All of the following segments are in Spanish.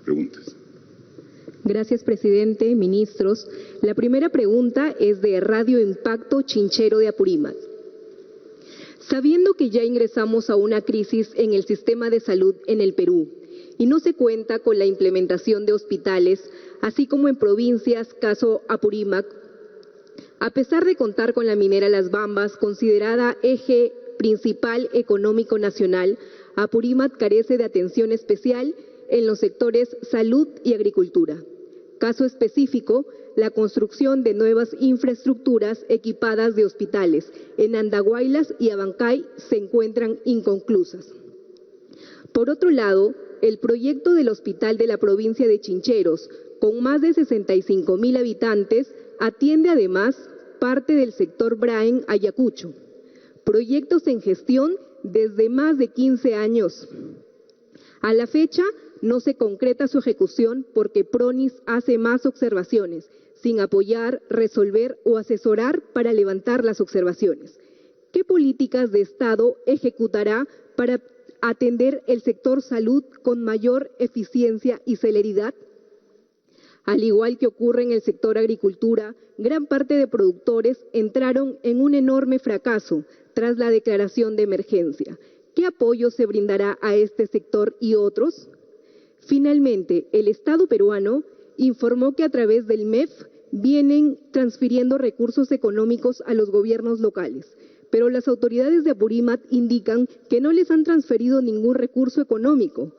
preguntas. Gracias, presidente, ministros. La primera pregunta es de Radio Impacto Chinchero de Apurímac. Sabiendo que ya ingresamos a una crisis en el sistema de salud en el Perú y no se cuenta con la implementación de hospitales, así como en provincias, caso Apurímac, a pesar de contar con la minera Las Bambas, considerada eje principal económico nacional, Apurímac carece de atención especial en los sectores salud y agricultura. Caso específico, la construcción de nuevas infraestructuras equipadas de hospitales en Andahuaylas y Abancay se encuentran inconclusas. Por otro lado, el proyecto del hospital de la provincia de Chincheros, con más de 65.000 habitantes, atiende además parte del sector Braen Ayacucho. Proyectos en gestión desde más de 15 años. A la fecha, no se concreta su ejecución porque PRONIS hace más observaciones, sin apoyar, resolver o asesorar para levantar las observaciones. ¿Qué políticas de Estado ejecutará para atender el sector salud con mayor eficiencia y celeridad? Al igual que ocurre en el sector agricultura, gran parte de productores entraron en un enorme fracaso tras la declaración de emergencia. ¿Qué apoyo se brindará a este sector y otros? Finalmente, el Estado peruano informó que a través del MEF vienen transfiriendo recursos económicos a los gobiernos locales, pero las autoridades de Apurímac indican que no les han transferido ningún recurso económico.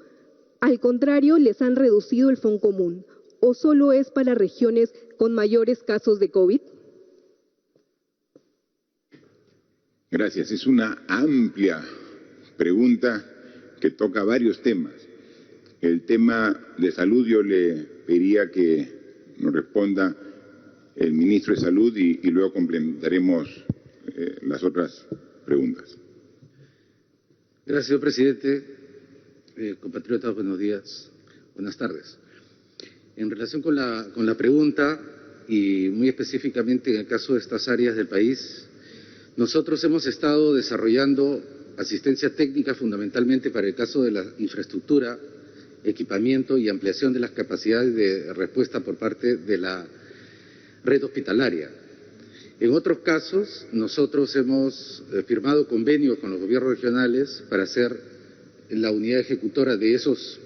Al contrario, les han reducido el Fondo Común. ¿O solo es para regiones con mayores casos de COVID? Gracias. Es una amplia pregunta que toca varios temas. El tema de salud yo le pediría que nos responda el ministro de Salud y luego complementaremos las otras preguntas. Gracias, señor presidente. Compatriotas, buenos días. Buenas tardes. En relación con la pregunta, y muy específicamente en el caso de estas áreas del país, nosotros hemos estado desarrollando asistencia técnica fundamentalmente para el caso de la infraestructura, equipamiento y ampliación de las capacidades de respuesta por parte de la red hospitalaria. En otros casos, nosotros hemos firmado convenios con los gobiernos regionales para ser la unidad ejecutora de esas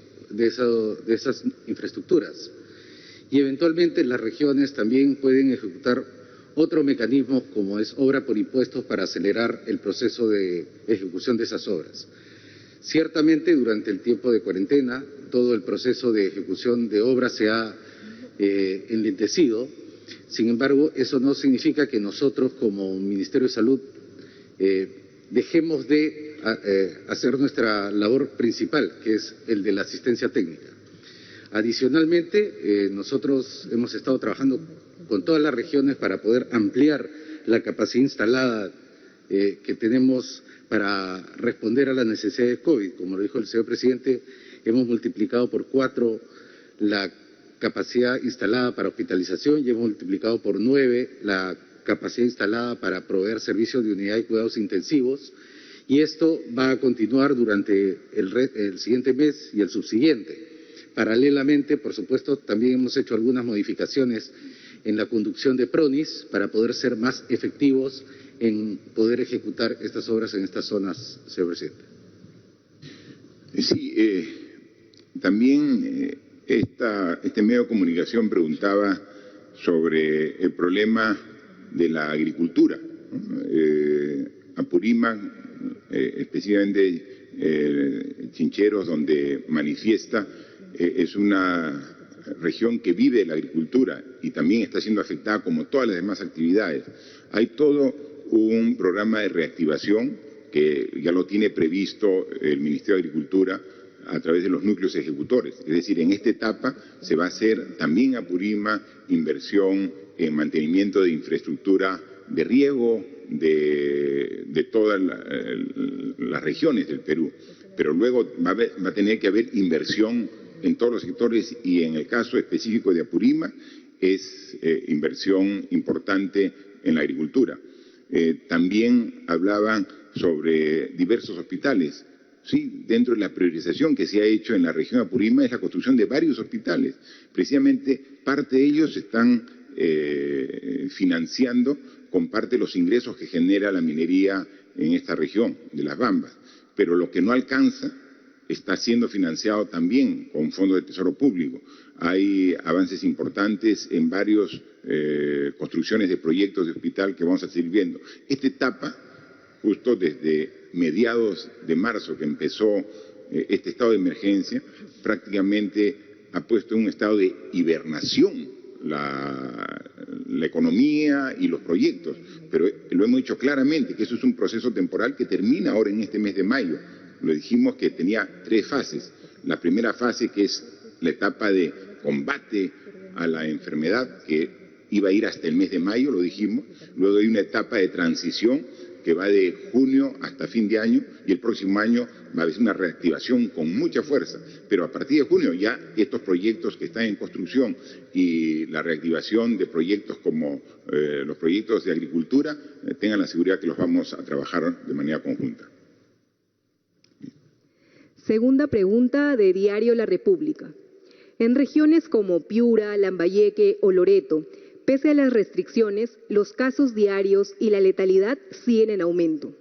infraestructuras. Y eventualmente las regiones también pueden ejecutar otros mecanismos como es obra por impuestos para acelerar el proceso de ejecución de esas obras. Ciertamente durante el tiempo de cuarentena todo el proceso de ejecución de obras se ha enlentecido. Sin embargo, eso no significa que nosotros como Ministerio de Salud dejemos de hacer nuestra labor principal, que es el de la asistencia técnica. Adicionalmente, nosotros hemos estado trabajando con todas las regiones para poder ampliar la capacidad instalada que tenemos para responder a las necesidades COVID. Como lo dijo el señor presidente, hemos multiplicado por 4 la capacidad instalada para hospitalización y hemos multiplicado por 9 la capacidad instalada para proveer servicios de unidad de cuidados intensivos, y esto va a continuar durante el siguiente mes y el subsiguiente. Paralelamente, por supuesto, también hemos hecho algunas modificaciones en la conducción de PRONIS para poder ser más efectivos en poder ejecutar estas obras en estas zonas, señor presidente. Sí, también este medio de comunicación preguntaba sobre el problema de la agricultura. Apurímac, especialmente Chincheros, donde manifiesta, es una región que vive de la agricultura y también está siendo afectada como todas las demás actividades. Hay todo un programa de reactivación que ya lo tiene previsto el Ministerio de Agricultura a través de los núcleos ejecutores. Es decir, en esta etapa se va a hacer también Apurímac inversión en mantenimiento de infraestructura de riego de todas las regiones del Perú. Pero luego va a tener que haber inversión en todos los sectores y en el caso específico de Apurímac es inversión importante en la agricultura. También hablaban sobre diversos hospitales. ¿sí? Dentro de la priorización que se ha hecho en la región de Apurímac es la construcción de varios hospitales. Precisamente parte de ellos se están financiando con parte de los ingresos que genera la minería en esta región de Las Bambas. Pero lo que no alcanza está siendo financiado también con fondos del Tesoro Público. Hay avances importantes en varias construcciones de proyectos de hospital que vamos a seguir viendo. Esta etapa, justo desde mediados de marzo que empezó este estado de emergencia, prácticamente ha puesto en un estado de hibernación la economía y los proyectos, pero lo hemos dicho claramente que eso es un proceso temporal que termina ahora en este mes de mayo. Lo dijimos que tenía 3 fases. La primera fase, que es la etapa de combate a la enfermedad, que iba a ir hasta el mes de mayo, lo dijimos. Luego hay una etapa de transición que va de junio hasta fin de año, y el próximo año va a haber una reactivación con mucha fuerza. Pero a partir de junio ya estos proyectos que están en construcción y la reactivación de proyectos como los proyectos de agricultura, tengan la seguridad que los vamos a trabajar de manera conjunta. Segunda pregunta de Diario La República. En regiones como Piura, Lambayeque o Loreto, pese a las restricciones, los casos diarios y la letalidad siguen en aumento.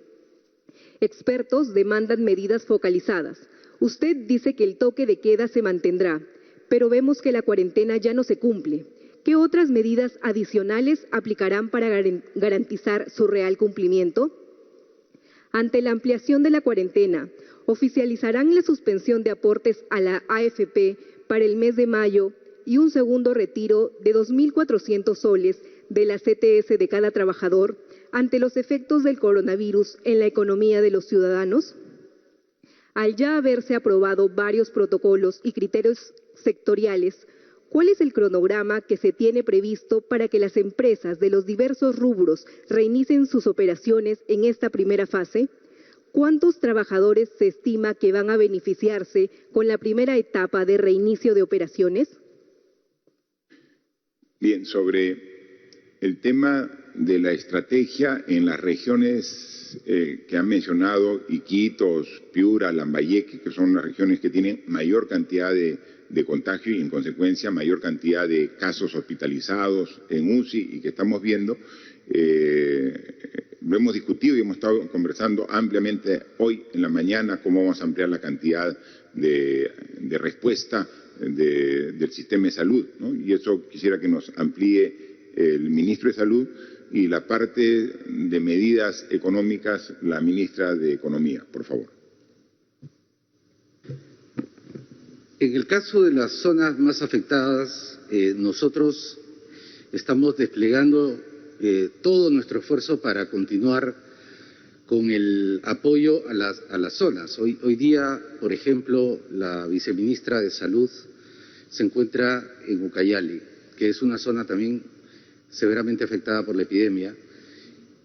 Expertos demandan medidas focalizadas. Usted dice que el toque de queda se mantendrá, pero vemos que la cuarentena ya no se cumple. ¿Qué otras medidas adicionales aplicarán para garantizar su real cumplimiento? Ante la ampliación de la cuarentena, oficializarán la suspensión de aportes a la AFP para el mes de mayo y un segundo retiro de 2.400 soles de la CTS de cada trabajador ante los efectos del coronavirus en la economía de los ciudadanos. Al ya haberse aprobado varios protocolos y criterios sectoriales, ¿cuál es el cronograma que se tiene previsto para que las empresas de los diversos rubros reinicien sus operaciones en esta primera fase? ¿Cuántos trabajadores se estima que van a beneficiarse con la primera etapa de reinicio de operaciones? Bien, sobre el tema de la estrategia en las regiones que han mencionado, Iquitos, Piura, Lambayeque, que son las regiones que tienen mayor cantidad de contagio y en consecuencia mayor cantidad de casos hospitalizados en UCI y que estamos viendo, lo hemos discutido y hemos estado conversando ampliamente hoy en la mañana cómo vamos a ampliar la cantidad de respuesta del sistema de salud, ¿no? Y eso quisiera que nos amplíe el ministro de Salud y la parte de medidas económicas, la ministra de Economía, por favor. En el caso de las zonas más afectadas, nosotros estamos desplegando todo nuestro esfuerzo para continuar con el apoyo a las zonas. Hoy día, por ejemplo, la viceministra de Salud se encuentra en Ucayali, que es una zona también severamente afectada por la epidemia.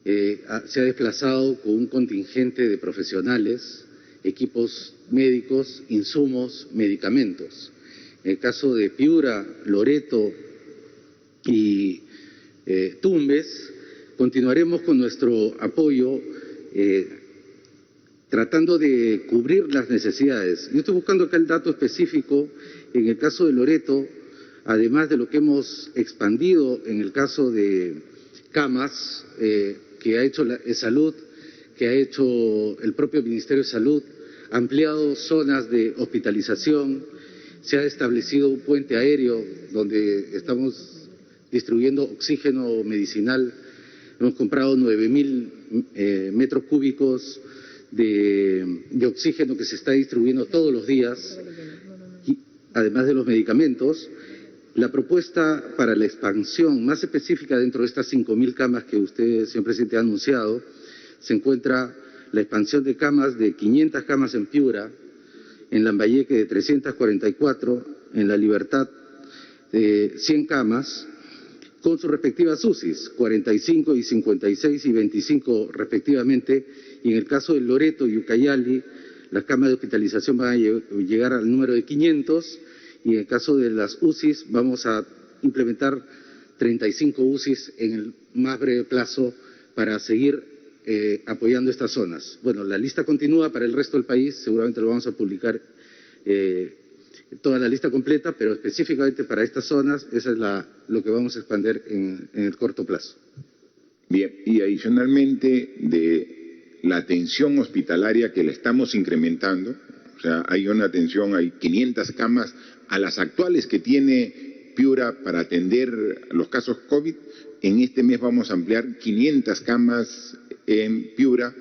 Se ha desplazado con un contingente de profesionales, equipos médicos, insumos, medicamentos. En el caso de Piura, Loreto y Tumbes, continuaremos con nuestro apoyo tratando de cubrir las necesidades. Yo estoy buscando acá el dato específico. En el caso de Loreto, además de lo que hemos expandido en el caso de camas que ha hecho Salud, que ha hecho el propio Ministerio de Salud, ha ampliado zonas de hospitalización, se ha establecido un puente aéreo donde estamos distribuyendo oxígeno medicinal. Hemos comprado 9.000 metros cúbicos de oxígeno que se está distribuyendo todos los días, y, además de los medicamentos. La propuesta para la expansión más específica dentro de estas 5.000 camas que usted, señor presidente, ha anunciado, se encuentra la expansión de camas de 500 camas en Piura, en Lambayeque de 344, en La Libertad de 100 camas, con sus respectivas UCIs, 45 y 56 y 25 respectivamente, y en el caso de Loreto y Ucayali, las camas de hospitalización van a llegar al número de 500, y en el caso de las UCIs vamos a implementar 35 UCIs en el más breve plazo para seguir apoyando estas zonas. Bueno, la lista continúa para el resto del país, seguramente lo vamos a publicar toda la lista completa, pero específicamente para estas zonas, esa es lo que vamos a expandir en el corto plazo. Bien, y adicionalmente de la atención hospitalaria que la estamos incrementando, o sea, hay una atención, hay 500 camas a las actuales que tiene Piura para atender los casos COVID. En este mes vamos a ampliar 500 camas en Piura,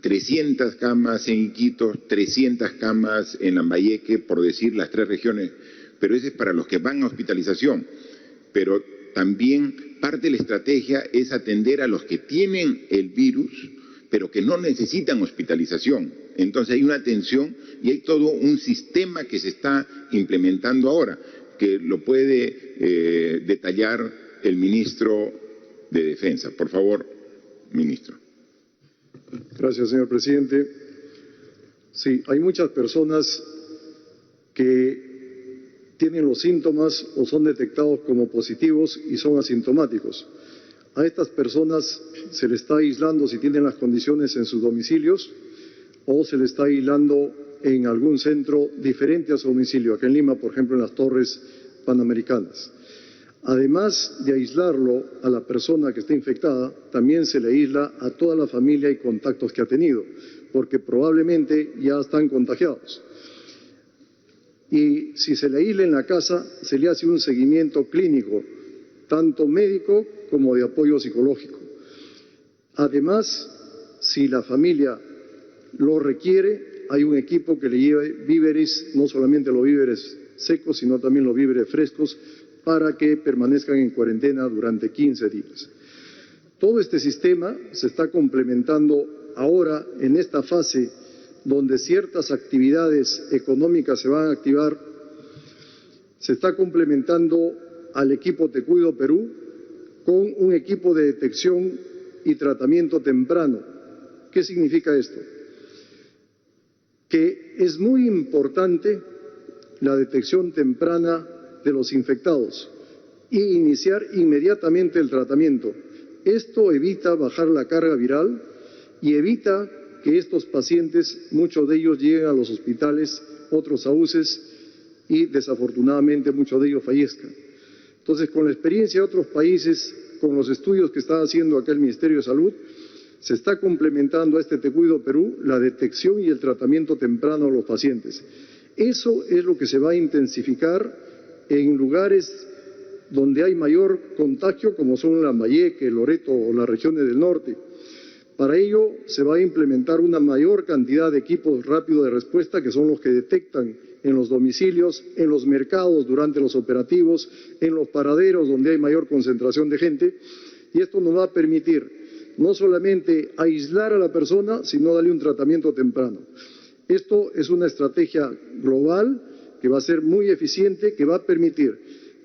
300 camas en Iquitos, 300 camas en Lambayeque, por decir las 3 regiones, pero ese es para los que van a hospitalización. Pero también parte de la estrategia es atender a los que tienen el virus, pero que no necesitan hospitalización. Entonces hay una atención y hay todo un sistema que se está implementando ahora, que lo puede detallar el ministro de Defensa. Por favor, ministro. Gracias, señor presidente. Sí, hay muchas personas que tienen los síntomas o son detectados como positivos y son asintomáticos. A estas personas se les está aislando si tienen las condiciones en sus domicilios o se les está aislando en algún centro diferente a su domicilio, acá en Lima, por ejemplo, en las Torres Panamericanas. Además de aislarlo a la persona que está infectada, también se le aísla a toda la familia y contactos que ha tenido, porque probablemente ya están contagiados. Y si se le aísla en la casa, se le hace un seguimiento clínico, tanto médico como de apoyo psicológico. Además, si la familia lo requiere, hay un equipo que le lleve víveres, no solamente los víveres secos, sino también los víveres frescos, para que permanezcan en cuarentena durante 15 días. Todo este sistema se está complementando ahora en esta fase donde ciertas actividades económicas se van a activar. Se está complementando al equipo Te Cuido Perú con un equipo de detección y tratamiento temprano. ¿Qué significa esto? Que es muy importante la detección temprana de los infectados e iniciar inmediatamente el tratamiento. Esto evita bajar la carga viral y evita que estos pacientes, muchos de ellos lleguen a los hospitales, otros a UCEs y desafortunadamente muchos de ellos fallezcan. Entonces, con la experiencia de otros países, con los estudios que está haciendo acá el Ministerio de Salud, se está complementando a este Te Cuido Perú la detección y el tratamiento temprano a los pacientes. Eso es lo que se va a intensificar en lugares donde hay mayor contagio, como son Lambayeque, Loreto o las regiones del norte. Para ello se va a implementar una mayor cantidad de equipos rápidos de respuesta, que son los que detectan en los domicilios, en los mercados durante los operativos, en los paraderos donde hay mayor concentración de gente, y esto nos va a permitir no solamente aislar a la persona, sino darle un tratamiento temprano. Esto es una estrategia global que va a ser muy eficiente, que va a permitir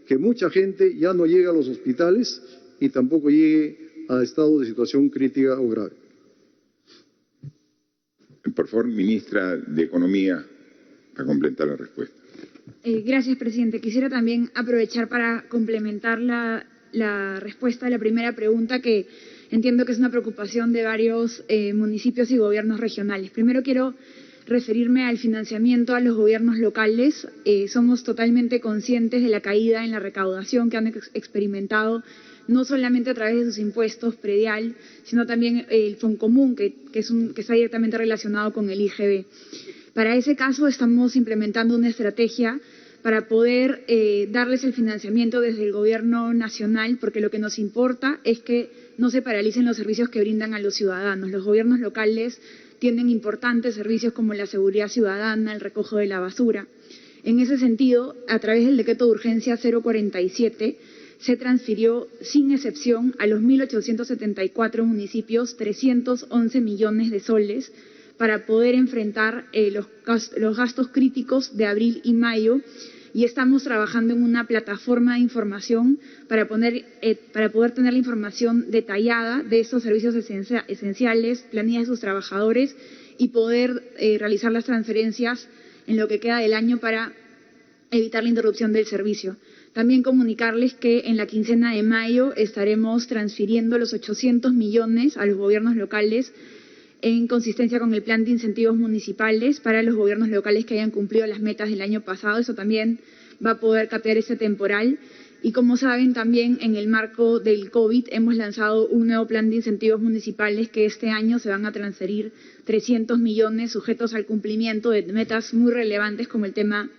que mucha gente ya no llegue a los hospitales y tampoco llegue a estados de situación crítica o grave. Por favor, ministra de Economía, a completar la respuesta. Gracias, presidente. Quisiera también aprovechar para complementar la respuesta a la primera pregunta, que entiendo que es una preocupación de varios municipios y gobiernos regionales. Primero quiero referirme al financiamiento a los gobiernos locales. Somos totalmente conscientes de la caída en la recaudación que han experimentado, no solamente a través de sus impuestos predial, sino también el Foncomún, que está directamente relacionado con el IGB. Para ese caso estamos implementando una estrategia para poder darles el financiamiento desde el gobierno nacional, porque lo que nos importa es que no se paralicen los servicios que brindan a los ciudadanos. Los gobiernos locales tienen importantes servicios como la seguridad ciudadana, el recojo de la basura. En ese sentido, a través del decreto de urgencia 047, se transfirió sin excepción a los 1.874 municipios 311 millones de soles para poder enfrentar los gastos críticos de abril y mayo, y estamos trabajando en una plataforma de información para poder tener la información detallada de estos servicios esenciales, planillas de sus trabajadores, y poder realizar las transferencias en lo que queda del año para evitar la interrupción del servicio. También comunicarles que en la quincena de mayo estaremos transfiriendo los 800 millones a los gobiernos locales en consistencia con el plan de incentivos municipales para los gobiernos locales que hayan cumplido las metas del año pasado. Eso también va a poder capear ese temporal. Y como saben, también en el marco del COVID hemos lanzado un nuevo plan de incentivos municipales que este año se van a transferir 300 millones sujetos al cumplimiento de metas muy relevantes como el tema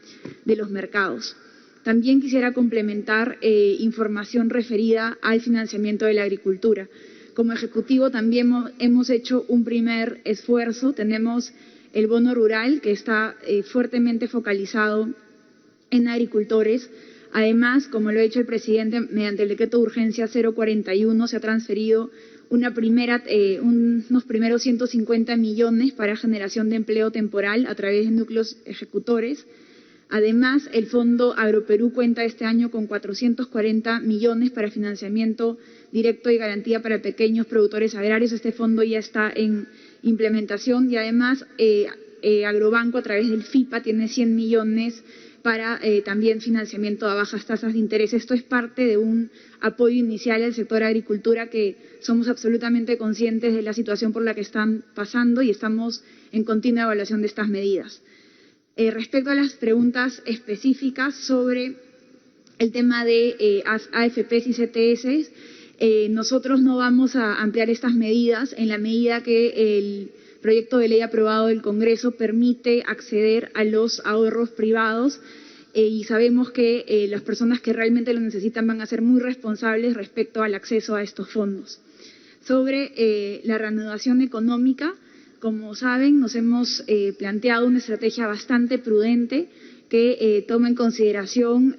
de los mercados. También quisiera complementar información referida al financiamiento de la agricultura. Como Ejecutivo también hemos hecho un primer esfuerzo. Tenemos el bono rural que está fuertemente focalizado en agricultores. Además, como lo ha dicho el presidente, mediante el decreto de urgencia 041 se ha transferido unos primeros 150 millones para generación de empleo temporal a través de núcleos ejecutores. Además, el Fondo Agroperú cuenta este año con 440 millones para financiamiento directo y garantía para pequeños productores agrarios. Este fondo ya está en implementación y además Agrobanco a través del FIPA tiene 100 millones para también financiamiento a bajas tasas de interés. Esto es parte de un apoyo inicial al sector agricultura que somos absolutamente conscientes de la situación por la que están pasando y estamos en continua evaluación de estas medidas. Respecto a las preguntas específicas sobre el tema de AFPs y CTS, nosotros no vamos a ampliar estas medidas en la medida que el proyecto de ley aprobado del Congreso permite acceder a los ahorros privados y sabemos que las personas que realmente lo necesitan van a ser muy responsables respecto al acceso a estos fondos. Sobre la reanudación económica, como saben, nos hemos planteado una estrategia bastante prudente que toma en consideración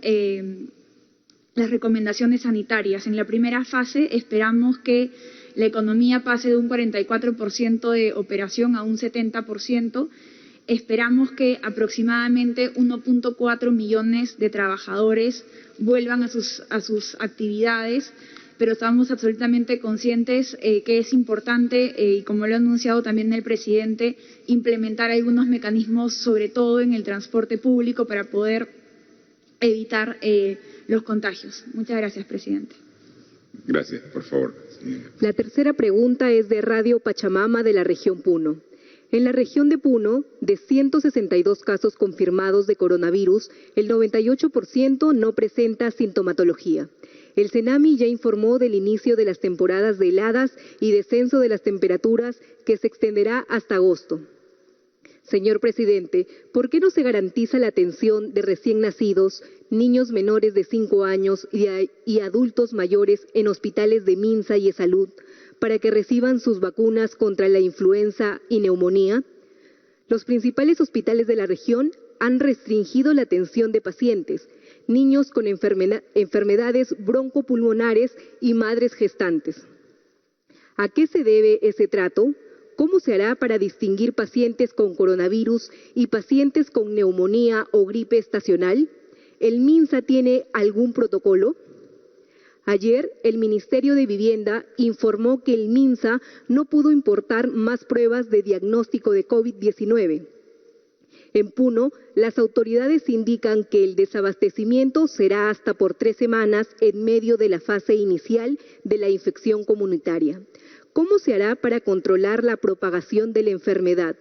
las recomendaciones sanitarias. En la primera fase esperamos que la economía pase de un 44% de operación a un 70%. Esperamos que aproximadamente 1.4 millones de trabajadores vuelvan a sus actividades, pero estamos absolutamente conscientes que es importante, y como lo ha anunciado también el presidente, implementar algunos mecanismos, sobre todo en el transporte público, para poder evitar los contagios. Muchas gracias, presidente. Gracias, por favor. La tercera pregunta es de Radio Pachamama de la región Puno. En la región de Puno, de 162 casos confirmados de coronavirus, el 98% no presenta sintomatología. El CENAMI ya informó del inicio de las temporadas de heladas y descenso de las temperaturas que se extenderá hasta agosto. Señor presidente, ¿por qué no se garantiza la atención de recién nacidos, niños menores de 5 años y adultos mayores en hospitales de Minsa y eSalud para que reciban sus vacunas contra la influenza y neumonía? Los principales hospitales de la región han restringido la atención de pacientes, niños con enfermedades broncopulmonares y madres gestantes. ¿A qué se debe ese trato? ¿Cómo se hará para distinguir pacientes con coronavirus y pacientes con neumonía o gripe estacional? ¿El MINSA tiene algún protocolo? Ayer, el Ministerio de Vivienda informó que el MINSA no pudo importar más pruebas de diagnóstico de COVID-19. En Puno, las autoridades indican que el desabastecimiento será hasta por 3 semanas en medio de la fase inicial de la infección comunitaria. ¿Cómo se hará para controlar la propagación de la enfermedad?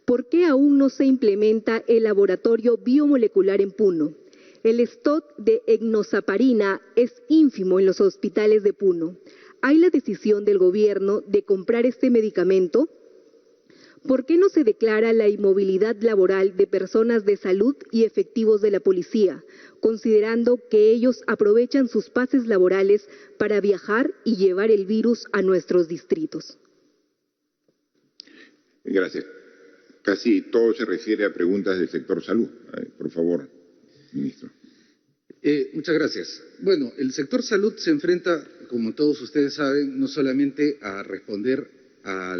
¿Por qué aún no se implementa el laboratorio biomolecular en Puno? El stock de enoxaparina es ínfimo en los hospitales de Puno. ¿Hay la decisión del gobierno de comprar este medicamento? ¿Por qué no se declara la inmovilidad laboral de personas de salud y efectivos de la policía, considerando que ellos aprovechan sus pases laborales para viajar y llevar el virus a nuestros distritos? Gracias. Casi todo se refiere a preguntas del sector salud. Por favor, ministro. Muchas gracias. Bueno, el sector salud se enfrenta, como todos ustedes saben, no solamente a responder a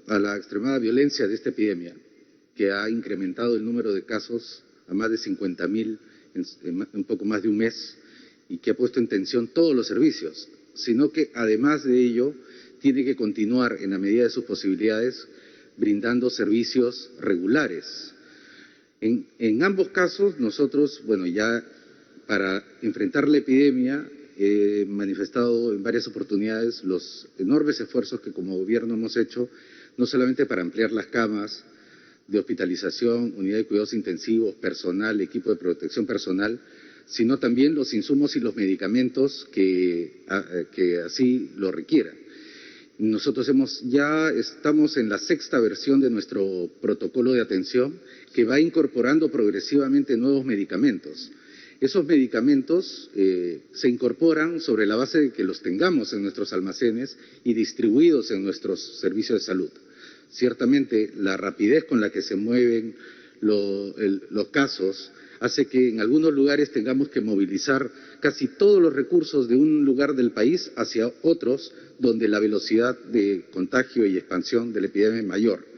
la extremada violencia de esta epidemia, que ha incrementado el número de casos a más de 50.000 en un poco más de un mes y que ha puesto en tensión todos los servicios, sino que además de ello tiene que continuar en la medida de sus posibilidades brindando servicios regulares. En ambos casos, nosotros, bueno, ya para enfrentar la epidemia, he manifestado en varias oportunidades los enormes esfuerzos que como gobierno hemos hecho, no solamente para ampliar las camas de hospitalización, unidad de cuidados intensivos, personal, equipo de protección personal, sino también los insumos y los medicamentos que así lo requieran. Nosotros ya estamos en la 6ª versión de nuestro protocolo de atención que va incorporando progresivamente nuevos medicamentos. Esos medicamentos se incorporan sobre la base de que los tengamos en nuestros almacenes y distribuidos en nuestros servicios de salud. Ciertamente, la rapidez con la que se mueven los casos hace que en algunos lugares tengamos que movilizar casi todos los recursos de un lugar del país hacia otros donde la velocidad de contagio y expansión de la epidemia es mayor.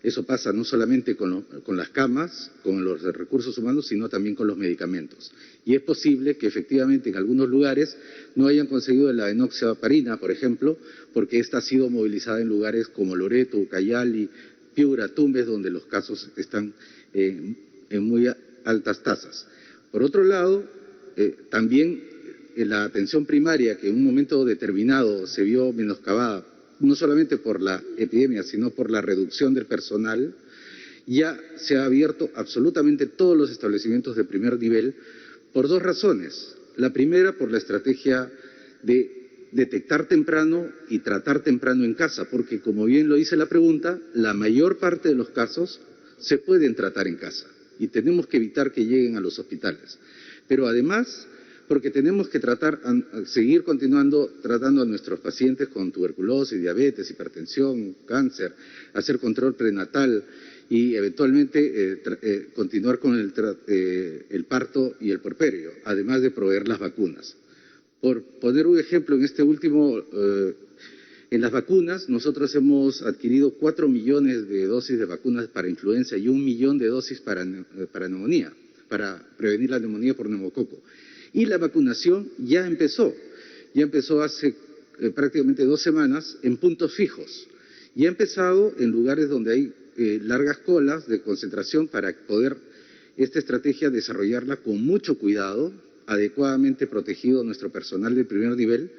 Eso pasa no solamente con las camas, con los recursos humanos, sino también con los medicamentos. Y es posible que efectivamente en algunos lugares no hayan conseguido la enoxaparina, por ejemplo, porque esta ha sido movilizada en lugares como Loreto, Ucayali, Piura, Tumbes, donde los casos están en muy altas tasas. Por otro lado, también la atención primaria, que en un momento determinado se vio menoscabada, no solamente por la epidemia, sino por la reducción del personal, ya se ha abierto absolutamente todos los establecimientos de primer nivel por 2 razones. La primera, por la estrategia de detectar temprano y tratar temprano en casa, porque como bien lo dice la pregunta, la mayor parte de los casos se pueden tratar en casa y tenemos que evitar que lleguen a los hospitales. Pero además, porque tenemos que seguir continuando tratando a nuestros pacientes con tuberculosis, diabetes, hipertensión, cáncer, hacer control prenatal y eventualmente continuar con el parto y el puerperio, además de proveer las vacunas. Por poner un ejemplo, en este último, en las vacunas, nosotros hemos adquirido 4 millones de dosis de vacunas para influenza y 1 millón de dosis para neumonía, para prevenir la neumonía por neumococo. Y la vacunación ya empezó hace prácticamente 2 semanas en puntos fijos. Y ha empezado en lugares donde hay largas colas de concentración para poder esta estrategia desarrollarla con mucho cuidado, adecuadamente protegido nuestro personal de primer nivel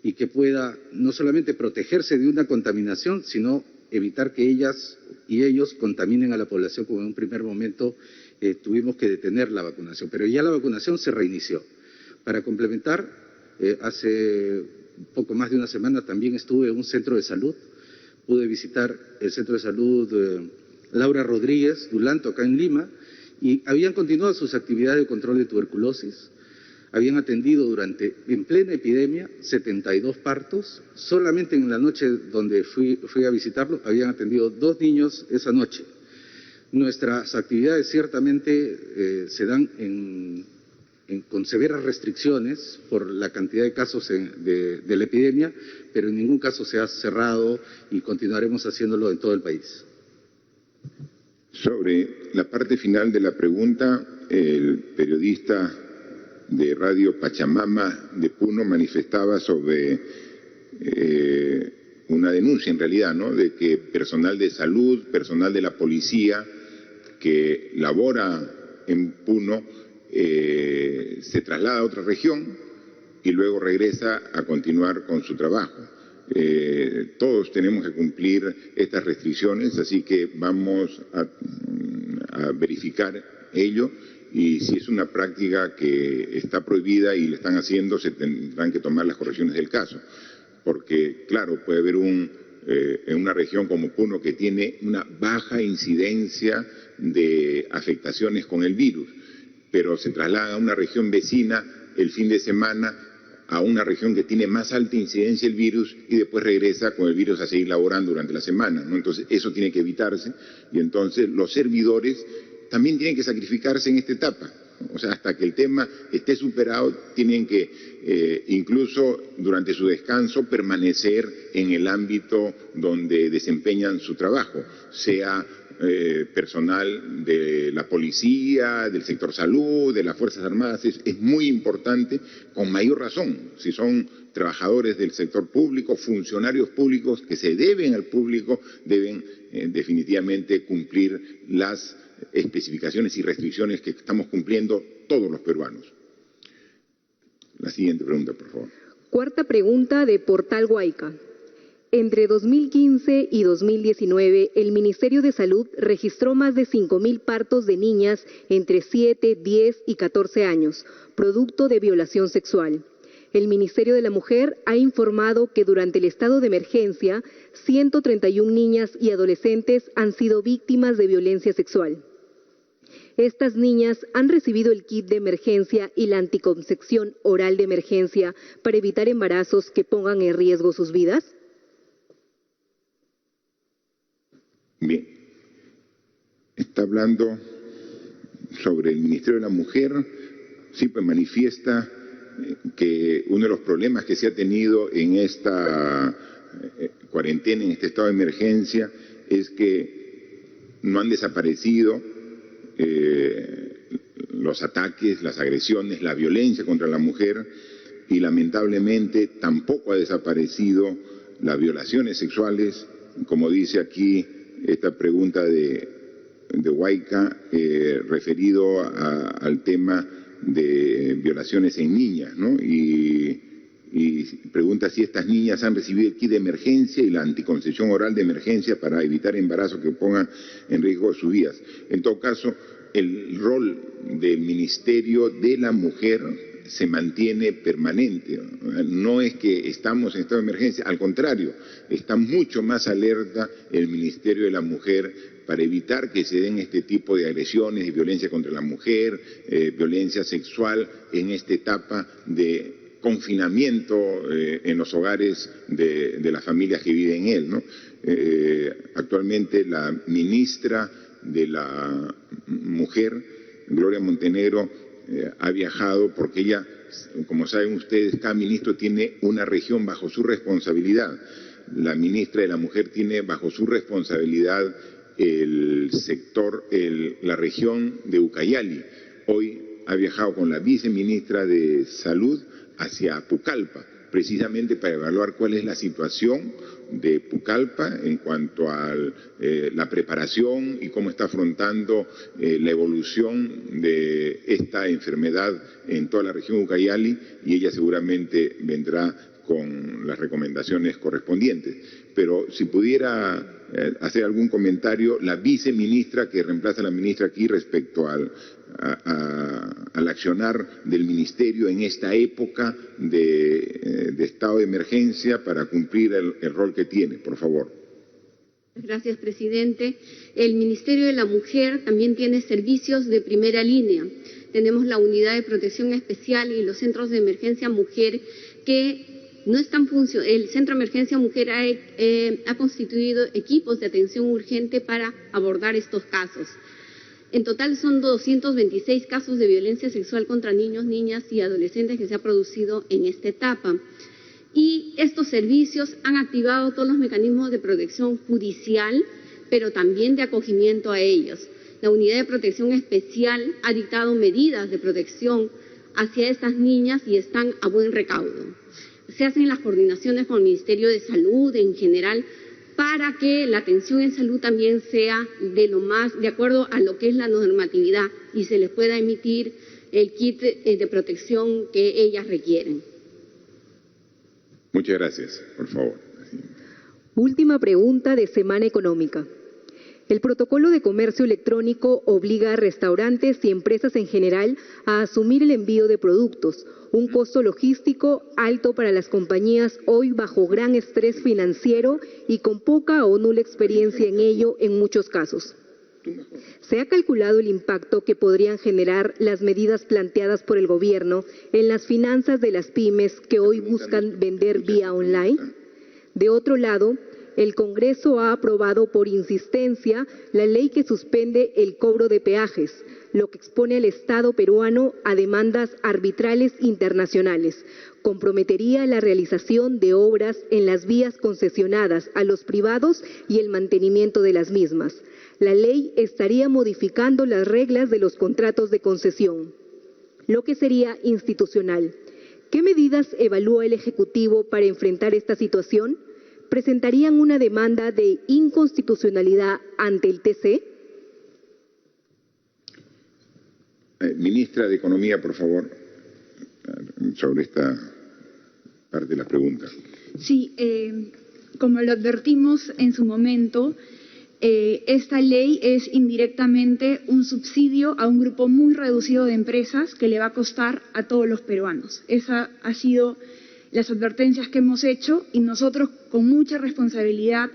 y que pueda no solamente protegerse de una contaminación, sino evitar que ellas y ellos contaminen a la población, como en un primer momento tuvimos que detener la vacunación. Pero ya la vacunación se reinició. Para complementar, hace poco más de una semana también estuve en un centro de salud. Pude visitar el centro de salud Laura Rodríguez Dulanto, acá en Lima, y habían continuado sus actividades de control de tuberculosis. Habían atendido en plena epidemia, 72 partos. Solamente en la noche donde fui a visitarlo, habían atendido 2 niños esa noche. Nuestras actividades ciertamente se dan con severas restricciones por la cantidad de casos de la epidemia, pero en ningún caso se ha cerrado y continuaremos haciéndolo en todo el país. Sobre la parte final de la pregunta, el periodista de Radio Pachamama de Puno manifestaba sobre una denuncia en realidad, ¿no?, de que personal de salud, personal de la policía que labora en Puno se traslada a otra región y luego regresa a continuar con su trabajo. Todos tenemos que cumplir estas restricciones, así que vamos a verificar ello, y si es una práctica que está prohibida y le están haciendo, se tendrán que tomar las correcciones del caso. Porque, claro, puede haber en una región como Puno que tiene una baja incidencia de afectaciones con el virus, pero se traslada a una región vecina el fin de semana a una región que tiene más alta incidencia del virus y después regresa con el virus a seguir laborando durante la semana, ¿no? Entonces eso tiene que evitarse, y entonces los servidores también tienen que sacrificarse en esta etapa. O sea, hasta que el tema esté superado, tienen que incluso durante su descanso permanecer en el ámbito donde desempeñan su trabajo, sea personal de la policía, del sector salud, de las Fuerzas Armadas. Es muy importante, con mayor razón, si son trabajadores del sector público, funcionarios públicos que se deben al público, deben definitivamente cumplir las especificaciones y restricciones que estamos cumpliendo todos los peruanos. La siguiente pregunta, por favor. Cuarta pregunta de Portal Huayca. Entre 2015 y 2019, el Ministerio de Salud registró más de 5.000 partos de niñas entre 7, 10 y 14 años, producto de violación sexual. El Ministerio de la Mujer ha informado que durante el estado de emergencia, 131 niñas y adolescentes han sido víctimas de violencia sexual. Estas niñas han recibido el kit de emergencia y la anticoncepción oral de emergencia para evitar embarazos que pongan en riesgo sus vidas. Bien, está hablando sobre el Ministerio de la Mujer, sí, pues manifiesta que uno de los problemas que se ha tenido en esta cuarentena, en este estado de emergencia, es que no han desaparecido los ataques, las agresiones, la violencia contra la mujer y lamentablemente tampoco ha desaparecido las violaciones sexuales, como dice aquí esta pregunta de Huayca, referido al tema de violaciones en niñas, ¿no? Y pregunta si estas niñas han recibido el kit de emergencia y la anticoncepción oral de emergencia para evitar embarazos que pongan en riesgo sus vidas. En todo caso, el rol del Ministerio de la Mujer se mantiene permanente. No es que estamos en estado de emergencia, al contrario, está mucho más alerta el Ministerio de la Mujer para evitar que se den este tipo de agresiones, de violencia contra la mujer, violencia sexual en esta etapa de confinamiento en los hogares de las familias que viven en él, ¿no? Actualmente la ministra de la Mujer, Gloria Montenegro, ha viajado porque ella, como saben ustedes, cada ministro tiene una región bajo su responsabilidad. La ministra de la Mujer tiene bajo su responsabilidad el sector, la región de Ucayali. Hoy ha viajado con la viceministra de Salud hacia Pucallpa, precisamente para evaluar cuál es la situación de Pucallpa en cuanto a la preparación y cómo está afrontando la evolución de esta enfermedad en toda la región Ucayali, y ella seguramente vendrá con las recomendaciones correspondientes. Pero si pudiera hacer algún comentario la viceministra que reemplaza a la ministra aquí respecto al accionar del ministerio en esta época de estado de emergencia para cumplir el rol que tiene, por favor. Gracias, presidente. El Ministerio de la Mujer también tiene servicios de primera línea. Tenemos la Unidad de Protección Especial y los Centros de Emergencia Mujer que no están funcionando. El Centro de Emergencia Mujer ha constituido equipos de atención urgente para abordar estos casos. En total son 226 casos de violencia sexual contra niños, niñas y adolescentes que se ha producido en esta etapa. Y estos servicios han activado todos los mecanismos de protección judicial, pero también de acogimiento a ellos. La Unidad de Protección Especial ha dictado medidas de protección hacia estas niñas y están a buen recaudo. Se hacen las coordinaciones con el Ministerio de Salud en general para que la atención en salud también sea de acuerdo a lo que es la normatividad y se les pueda emitir el kit de protección que ellas requieren. Muchas gracias, por favor. Última pregunta de Semana Económica. El protocolo de comercio electrónico obliga a restaurantes y empresas en general a asumir el envío de productos, un costo logístico alto para las compañías hoy bajo gran estrés financiero y con poca o nula experiencia en ello en muchos casos. ¿Se ha calculado el impacto que podrían generar las medidas planteadas por el gobierno en las finanzas de las pymes que hoy buscan vender vía online? De otro lado, el Congreso ha aprobado por insistencia la ley que suspende el cobro de peajes, lo que expone al Estado peruano a demandas arbitrales internacionales. Comprometería la realización de obras en las vías concesionadas a los privados y el mantenimiento de las mismas. La ley estaría modificando las reglas de los contratos de concesión, lo que sería institucional. ¿Qué medidas evalúa el Ejecutivo para enfrentar esta situación? ¿Presentarían una demanda de inconstitucionalidad ante el TC? Ministra de Economía, por favor, sobre esta parte de la pregunta. Sí, como lo advertimos en su momento, esta ley es indirectamente un subsidio a un grupo muy reducido de empresas que le va a costar a todos los peruanos. Esa ha sido las advertencias que hemos hecho y nosotros con mucha responsabilidad,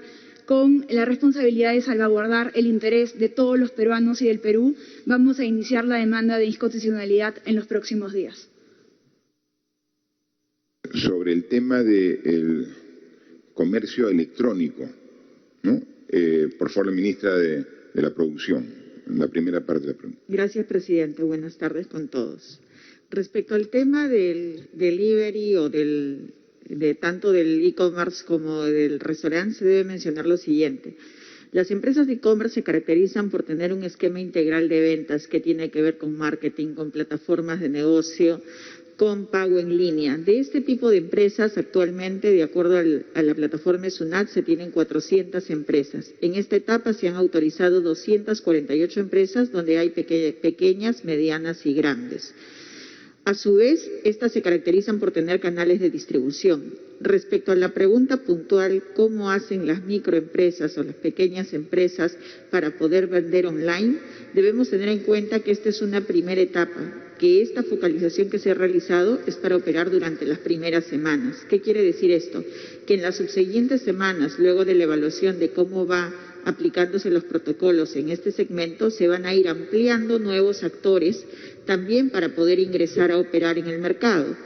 con la responsabilidad de salvaguardar el interés de todos los peruanos y del Perú, vamos a iniciar la demanda de inconstitucionalidad en los próximos días. Sobre el tema del comercio electrónico, ¿no? Por favor, la ministra de la Producción, la primera parte de la pregunta. Gracias, presidente. Buenas tardes con todos. Respecto al tema del delivery o tanto del e-commerce como del restaurante, se debe mencionar lo siguiente. Las empresas de e-commerce se caracterizan por tener un esquema integral de ventas que tiene que ver con marketing, con plataformas de negocio, con pago en línea. De este tipo de empresas, actualmente, de acuerdo a la plataforma SUNAT, se tienen 400 empresas. En esta etapa se han autorizado 248 empresas, donde hay pequeñas, medianas y grandes. A su vez, estas se caracterizan por tener canales de distribución. Respecto a la pregunta puntual, ¿cómo hacen las microempresas o las pequeñas empresas para poder vender online? Debemos tener en cuenta que esta es una primera etapa, que esta focalización que se ha realizado es para operar durante las primeras semanas. ¿Qué quiere decir esto? Que en las subsiguientes semanas, luego de la evaluación de cómo va aplicándose los protocolos en este segmento, se van a ir ampliando nuevos actores también para poder ingresar a operar en el mercado.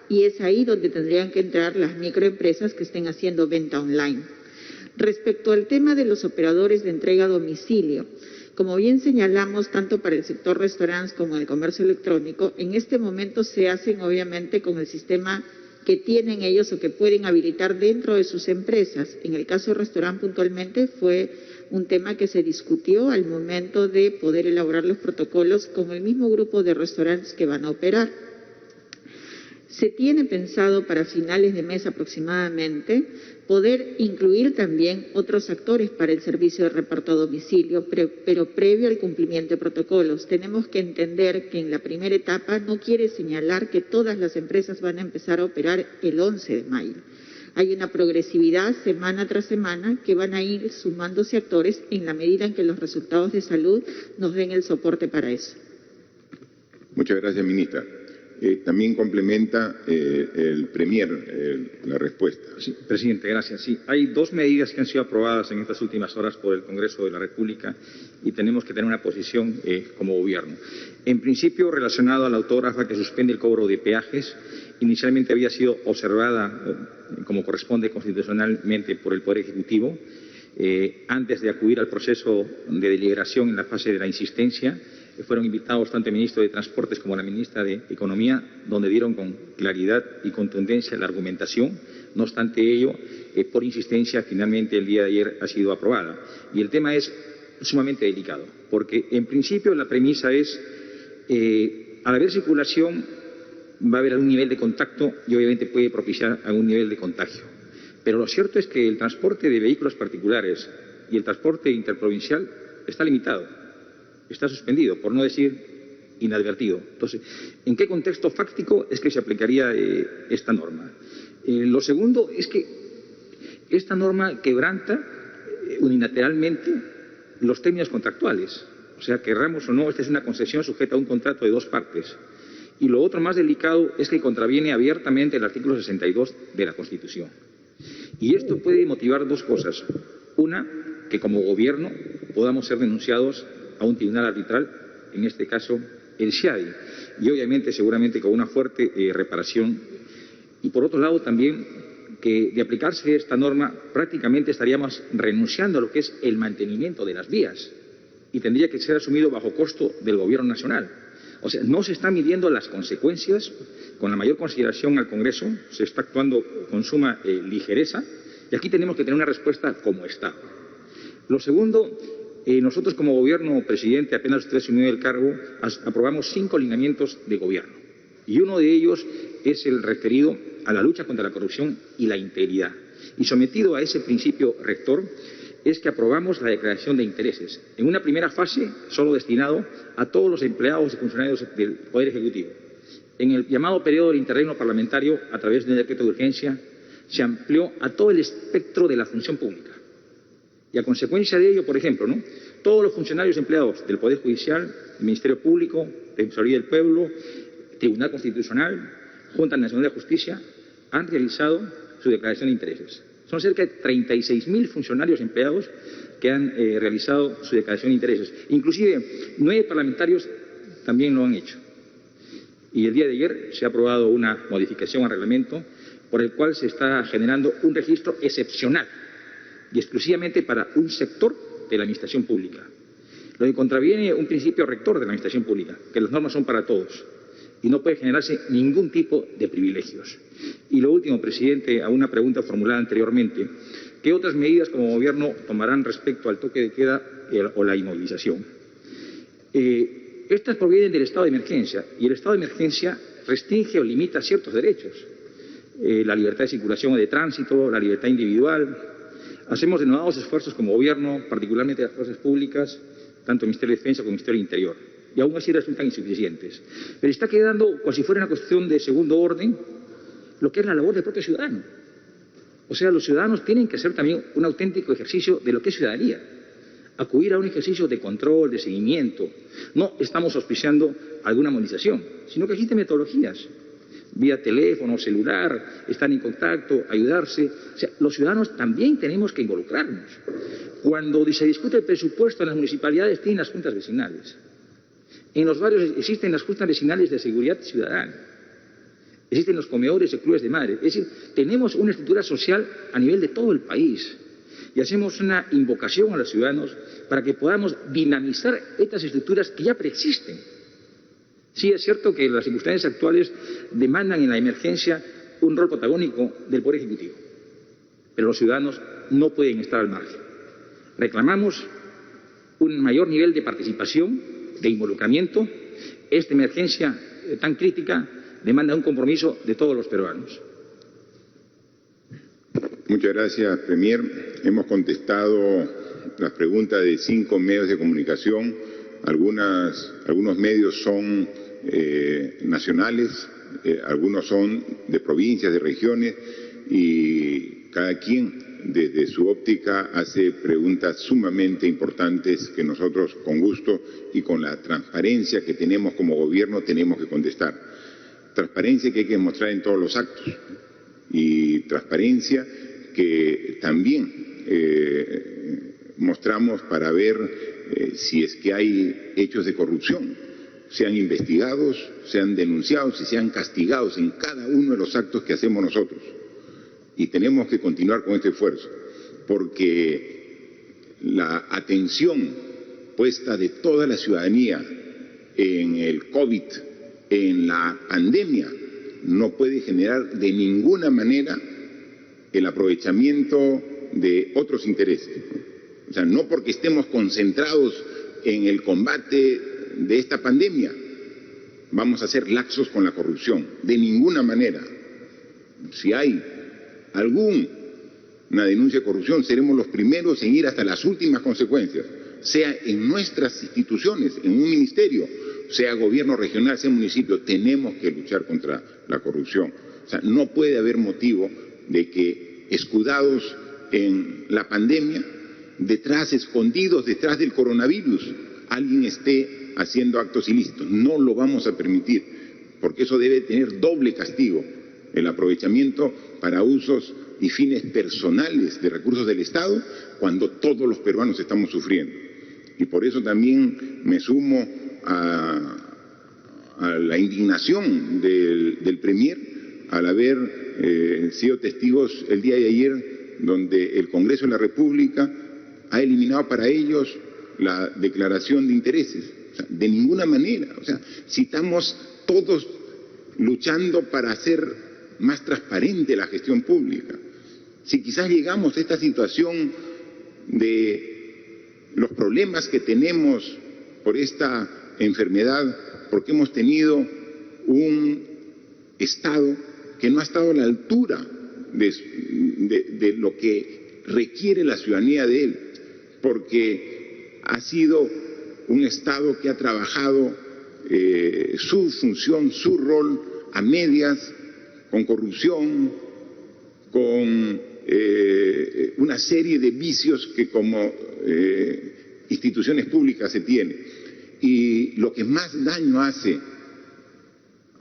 Y es ahí donde tendrían que entrar las microempresas que estén haciendo venta online. Respecto al tema de los operadores de entrega a domicilio, como bien señalamos, tanto para el sector restaurantes como el comercio electrónico, en este momento se hacen obviamente con el sistema que tienen ellos o que pueden habilitar dentro de sus empresas. En el caso del restaurante puntualmente fue un tema que se discutió al momento de poder elaborar los protocolos con el mismo grupo de restaurantes que van a operar. Se tiene pensado para finales de mes aproximadamente poder incluir también otros actores para el servicio de reparto a domicilio, pero previo al cumplimiento de protocolos. Tenemos que entender que en la primera etapa no quiere señalar que todas las empresas van a empezar a operar el 11 de mayo. Hay una progresividad semana tras semana que van a ir sumándose actores en la medida en que los resultados de salud nos den el soporte para eso. Muchas gracias, ministra. También complementa el Premier la respuesta. Sí, presidente, gracias. Sí, hay dos medidas que han sido aprobadas en estas últimas horas por el Congreso de la República y tenemos que tener una posición como gobierno. En principio, relacionado a la autógrafa que suspende el cobro de peajes, inicialmente había sido observada como corresponde constitucionalmente por el Poder Ejecutivo, antes de acudir al proceso de deliberación en la fase de la insistencia. Fueron invitados tanto el ministro de Transportes como la ministra de Economía, donde dieron con claridad y contundencia la argumentación. No obstante ello, por insistencia, finalmente el día de ayer ha sido aprobada. Y el tema es sumamente delicado, porque en principio la premisa es, al haber circulación, va a haber algún nivel de contacto y obviamente puede propiciar algún nivel de contagio. Pero lo cierto es que el transporte de vehículos particulares y el transporte interprovincial está limitado. Está suspendido, por no decir inadvertido. Entonces, ¿en qué contexto fáctico es que se aplicaría esta norma? Lo segundo es que esta norma quebranta unilateralmente los términos contractuales. O sea, querramos o no, esta es una concesión sujeta a un contrato de dos partes. Y lo otro más delicado es que contraviene abiertamente el artículo 62 de la Constitución. Y esto puede motivar dos cosas. Una, que como gobierno podamos ser denunciados a un tribunal arbitral, en este caso el SIADI, y obviamente seguramente con una fuerte reparación. Y por otro lado también que de aplicarse esta norma prácticamente estaríamos renunciando a lo que es el mantenimiento de las vías y tendría que ser asumido bajo costo del Gobierno nacional. O sea, no se están midiendo las consecuencias con la mayor consideración al Congreso, se está actuando con suma ligereza y aquí tenemos que tener una respuesta como Estado. Lo segundo, nosotros como Gobierno, presidente, apenas usted asumió el cargo, aprobamos 5 lineamientos de gobierno y uno de ellos es el referido a la lucha contra la corrupción y la integridad. Y sometido a ese principio rector, es que aprobamos la declaración de intereses, en una primera fase solo destinado a todos los empleados y funcionarios del Poder Ejecutivo. En el llamado periodo de interregno parlamentario, a través de un decreto de urgencia, se amplió a todo el espectro de la función pública. Y a consecuencia de ello, por ejemplo, todos los funcionarios empleados del Poder Judicial, del Ministerio Público, Defensoría del Pueblo, Tribunal Constitucional, Junta Nacional de Justicia, han realizado su declaración de intereses. Son cerca de 36.000 funcionarios empleados que han realizado su declaración de intereses. Inclusive 9 parlamentarios también lo han hecho. Y el día de ayer se ha aprobado una modificación al reglamento por el cual se está generando un registro excepcional y exclusivamente para un sector de la administración pública. Lo que contraviene un principio rector de la administración pública, que las normas son para todos y no puede generarse ningún tipo de privilegios. Y lo último, presidente, a una pregunta formulada anteriormente, ¿qué otras medidas como gobierno tomarán respecto al toque de queda o la inmovilización? Estas provienen del estado de emergencia y el estado de emergencia restringe o limita ciertos derechos. La libertad de circulación o de tránsito, la libertad individual. Hacemos renovados esfuerzos como gobierno, particularmente las fuerzas públicas, tanto el Ministerio de Defensa como el Ministerio del Interior, y aún así resultan insuficientes. Pero está quedando, como si fuera una cuestión de segundo orden, lo que es la labor del propio ciudadano. O sea, los ciudadanos tienen que hacer también un auténtico ejercicio de lo que es ciudadanía, acudir a un ejercicio de control, de seguimiento. No estamos auspiciando alguna movilización, sino que existen metodologías, vía teléfono, celular, estar en contacto, ayudarse. O sea, los ciudadanos también tenemos que involucrarnos. Cuando se discute el presupuesto en las municipalidades, tienen las juntas vecinales. En los barrios existen las juntas vecinales de seguridad ciudadana. Existen los comedores de clubes de madres. Es decir, tenemos una estructura social a nivel de todo el país. Y hacemos una invocación a los ciudadanos para que podamos dinamizar estas estructuras que ya preexisten. Sí, es cierto que las circunstancias actuales demandan en la emergencia un rol protagónico del Poder Ejecutivo, pero los ciudadanos no pueden estar al margen. Reclamamos un mayor nivel de participación, de involucramiento. Esta emergencia tan crítica demanda un compromiso de todos los peruanos. Muchas gracias, Premier. Hemos contestado las preguntas de 5 medios de comunicación. Algunos medios son nacionales, algunos son de provincias, de regiones, y cada quien desde su óptica hace preguntas sumamente importantes que nosotros con gusto y con la transparencia que tenemos como gobierno tenemos que contestar. Transparencia que hay que mostrar en todos los actos y transparencia que también mostramos para ver si es que hay hechos de corrupción, sean investigados, sean denunciados y sean castigados en cada uno de los actos que hacemos nosotros. Y tenemos que continuar con este esfuerzo, porque la atención puesta de toda la ciudadanía en el COVID, en la pandemia, no puede generar de ninguna manera el aprovechamiento de otros intereses. O sea, no porque estemos concentrados en el combate de esta pandemia vamos a ser laxos con la corrupción, de ninguna manera. Si hay alguna denuncia de corrupción, seremos los primeros en ir hasta las últimas consecuencias, sea en nuestras instituciones, en un ministerio, sea gobierno regional, sea municipio. Tenemos que luchar contra la corrupción. O sea, no puede haber motivo de que, escudados en la pandemia, escondidos detrás del coronavirus, alguien esté haciendo actos ilícitos. No lo vamos a permitir, porque eso debe tener doble castigo: el aprovechamiento para usos y fines personales de recursos del Estado, cuando todos los peruanos estamos sufriendo. Y por eso también me sumo a la indignación del Premier al haber sido testigos el día de ayer, donde el Congreso de la República ha eliminado para ellos la declaración de intereses. O sea, de ninguna manera. O sea, si estamos todos luchando para hacer más transparente la gestión pública, si quizás llegamos a esta situación de los problemas que tenemos por esta enfermedad, porque hemos tenido un Estado que no ha estado a la altura de lo que requiere la ciudadanía de él. porque ha sido un Estado que ha trabajado su función, su rol a medias, con corrupción, con una serie de vicios que como instituciones públicas se tiene. Y lo que más daño hace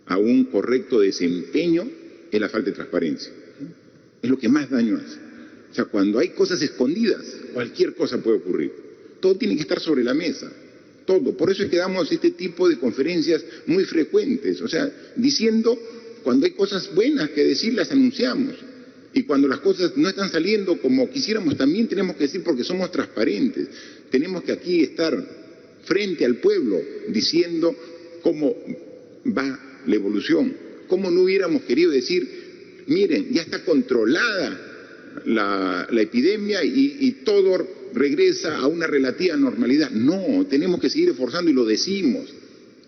a un correcto desempeño es la falta de transparencia. Es lo que más daño hace. O sea, cuando hay cosas escondidas, cualquier cosa puede ocurrir. Todo tiene que estar sobre la mesa. Todo. Por eso es que damos este tipo de conferencias muy frecuentes. O sea, diciendo, cuando hay cosas buenas que decir, las anunciamos. Y cuando las cosas no están saliendo como quisiéramos, también tenemos que decir, porque somos transparentes. Tenemos que aquí estar frente al pueblo diciendo cómo va la evolución. Cómo no hubiéramos querido decir, miren, ya está controlada la epidemia y todo regresa a una relativa normalidad. No, tenemos que seguir esforzando y lo decimos,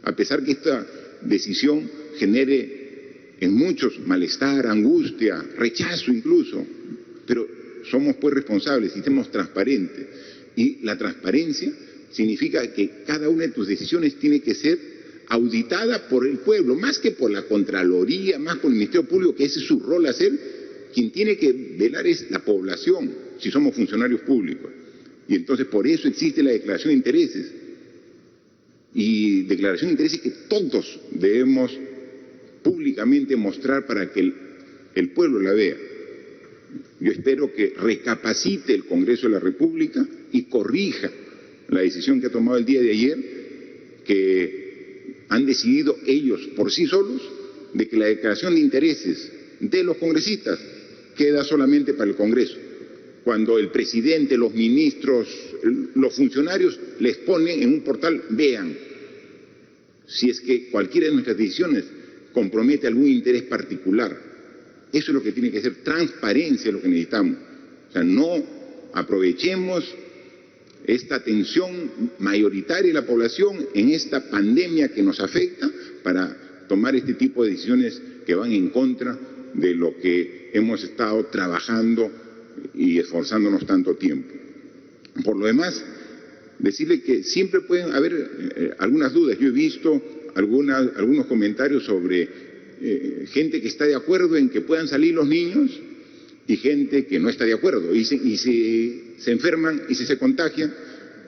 a pesar que esta decisión genere en muchos malestar, angustia, rechazo incluso, pero somos pues responsables y somos transparentes. Y la transparencia significa que cada una de tus decisiones tiene que ser auditada por el pueblo, más que por la Contraloría, más por el Ministerio Público, que ese es su rol hacer. Quien tiene que velar es la población, si somos funcionarios públicos. Y entonces por eso existe la declaración de intereses. Y declaración de intereses que todos debemos públicamente mostrar para que el pueblo la vea. Yo espero que recapacite el Congreso de la República y corrija la decisión que ha tomado el día de ayer, que han decidido ellos por sí solos de que la declaración de intereses de los congresistas queda solamente para el Congreso, cuando el presidente, los ministros, los funcionarios les ponen en un portal, vean, si es que cualquiera de nuestras decisiones compromete algún interés particular. Eso es lo que tiene que ser, transparencia es lo que necesitamos. O sea, no aprovechemos esta tensión mayoritaria de la población en esta pandemia que nos afecta para tomar este tipo de decisiones que van en contra de lo que hemos estado trabajando y esforzándonos tanto tiempo. Por lo demás, decirle que siempre pueden haber algunas dudas. Yo he visto algunos comentarios sobre gente que está de acuerdo en que puedan salir los niños y gente que no está de acuerdo. Y si se enferman y si se contagian,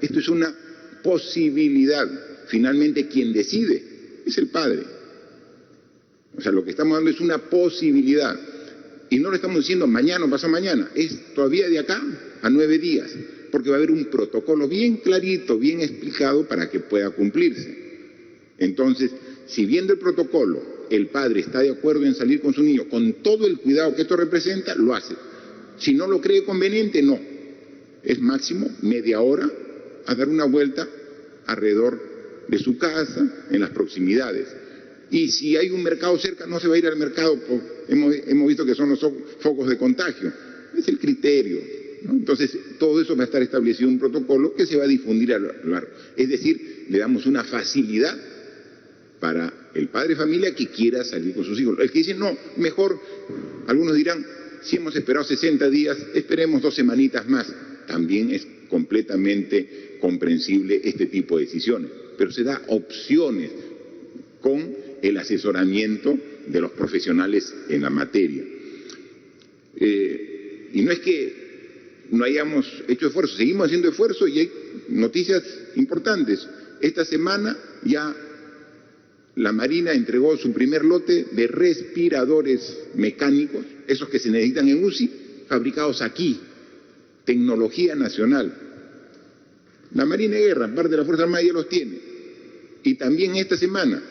esto es una posibilidad. Finalmente, quien decide es el padre. O sea, lo que estamos dando es una posibilidad. Y no lo estamos diciendo mañana o pasado mañana, es todavía de acá a 9 días, porque va a haber un protocolo bien clarito, bien explicado para que pueda cumplirse. Entonces, si viendo el protocolo, el padre está de acuerdo en salir con su niño, con todo el cuidado que esto representa, lo hace. Si no lo cree conveniente, no. Es máximo media hora a dar una vuelta alrededor de su casa, en las proximidades. Y si hay un mercado cerca, no se va a ir al mercado, hemos visto que son los focos de contagio. Es el criterio, ¿no? Entonces, todo eso va a estar establecido en un protocolo que se va a difundir a lo largo. Es decir, le damos una facilidad para el padre de familia que quiera salir con sus hijos. El que dice, no, mejor, algunos dirán, si hemos esperado 60 días, esperemos 2 semanitas más. También es completamente comprensible este tipo de decisiones. Pero se da opciones con el asesoramiento de los profesionales en la materia. Y no es que no hayamos hecho esfuerzo, seguimos haciendo esfuerzo y hay noticias importantes. Esta semana ya la Marina entregó su primer lote de respiradores mecánicos, esos que se necesitan en UCI, fabricados aquí, tecnología nacional. La Marina de Guerra, parte de la Fuerza Armada, ya los tiene. Y también esta semana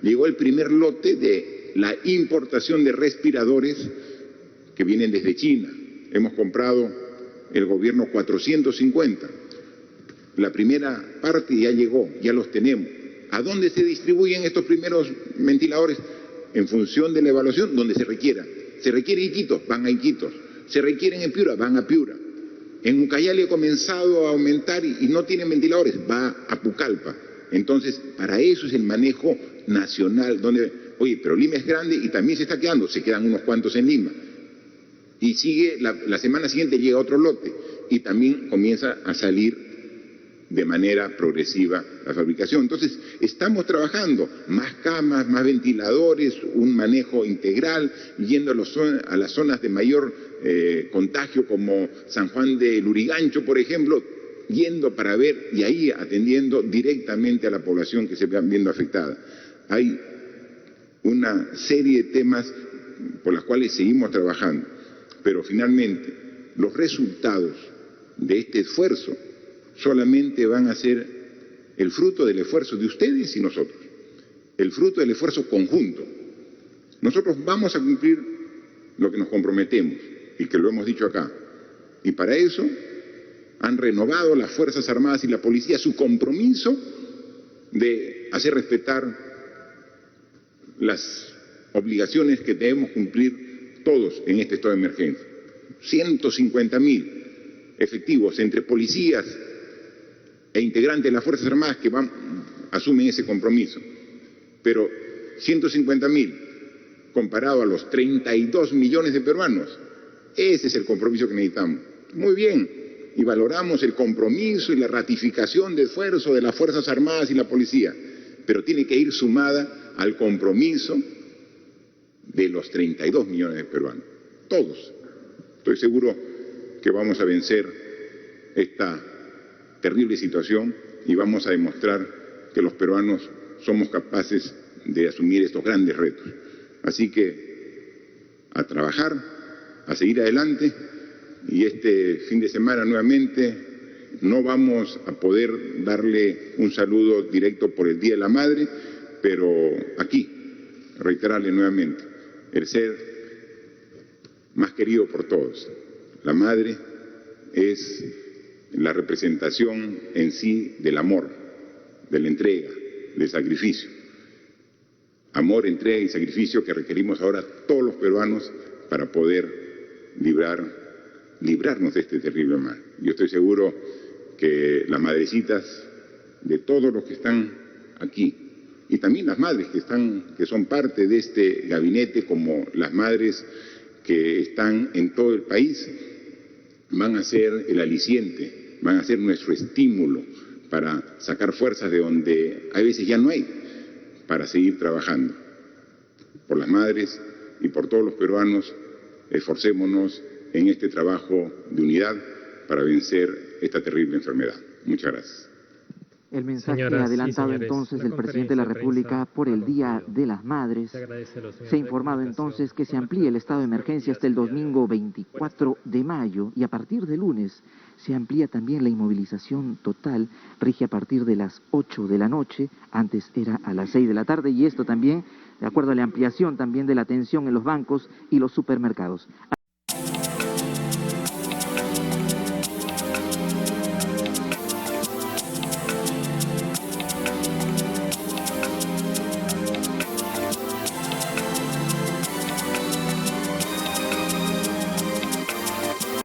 llegó el primer lote de la importación de respiradores que vienen desde China. Hemos comprado el gobierno 450. La primera parte ya llegó, ya los tenemos. ¿A dónde se distribuyen estos primeros ventiladores? En función de la evaluación, donde se requiera. Se requiere en Iquitos, van a Iquitos. Se requieren en Piura, van a Piura. En Ucayali ha comenzado a aumentar y no tienen ventiladores, va a Pucallpa. Entonces, para eso es el manejo nacional, donde, oye, pero Lima es grande y también se está quedando, se quedan unos cuantos en Lima. Y sigue, la semana siguiente llega otro lote. y también comienza a salir de manera progresiva la fabricación. Entonces, estamos trabajando más camas, más ventiladores, un manejo integral, yendo a las zonas de mayor contagio como San Juan de Lurigancho, por ejemplo, yendo para ver y ahí atendiendo directamente a la población que se va viendo afectada. Hay una serie de temas por los cuales seguimos trabajando, pero finalmente los resultados de este esfuerzo solamente van a ser el fruto del esfuerzo de ustedes y nosotros, el fruto del esfuerzo conjunto. Nosotros vamos a cumplir lo que nos comprometemos y que lo hemos dicho acá, y para eso han renovado las Fuerzas Armadas y la Policía su compromiso de hacer respetar las obligaciones que debemos cumplir todos en este estado de emergencia. 150.000 efectivos entre policías e integrantes de las Fuerzas Armadas que asumen ese compromiso. Pero 150.000 comparado a los 32 millones de peruanos, ese es el compromiso que necesitamos. Muy bien, y valoramos el compromiso y la ratificación de esfuerzo de las Fuerzas Armadas y la Policía, pero tiene que ir sumada al compromiso de los 32 millones de peruanos. Todos. Estoy seguro que vamos a vencer esta terrible situación y vamos a demostrar que los peruanos somos capaces de asumir estos grandes retos. Así que a trabajar, a seguir adelante, y este fin de semana nuevamente no vamos a poder darle un saludo directo por el Día de la Madre, pero aquí reiterarle nuevamente el ser más querido por todos. La madre es la representación en sí del amor, de la entrega, del sacrificio. Amor, entrega y sacrificio que requerimos ahora todos los peruanos para poder librarnos de este terrible mal. Yo estoy seguro que las madrecitas de todos los que están aquí, y también las madres que son parte de este gabinete, como las madres que están en todo el país, van a ser el aliciente, van a ser nuestro estímulo para sacar fuerzas de donde a veces ya no hay, para seguir trabajando. Por las madres y por todos los peruanos, esforcémonos en este trabajo de unidad para vencer esta terrible enfermedad. Muchas gracias. El mensaje adelantado entonces del presidente de la República por el Día de las Madres. Se ha informado entonces que se amplía el estado de emergencia hasta el domingo 24 de mayo y a partir de lunes se amplía también la inmovilización total, rige a partir de las 8 de la noche, antes era a las 6 de la tarde y esto también de acuerdo a la ampliación también de la atención en los bancos y los supermercados.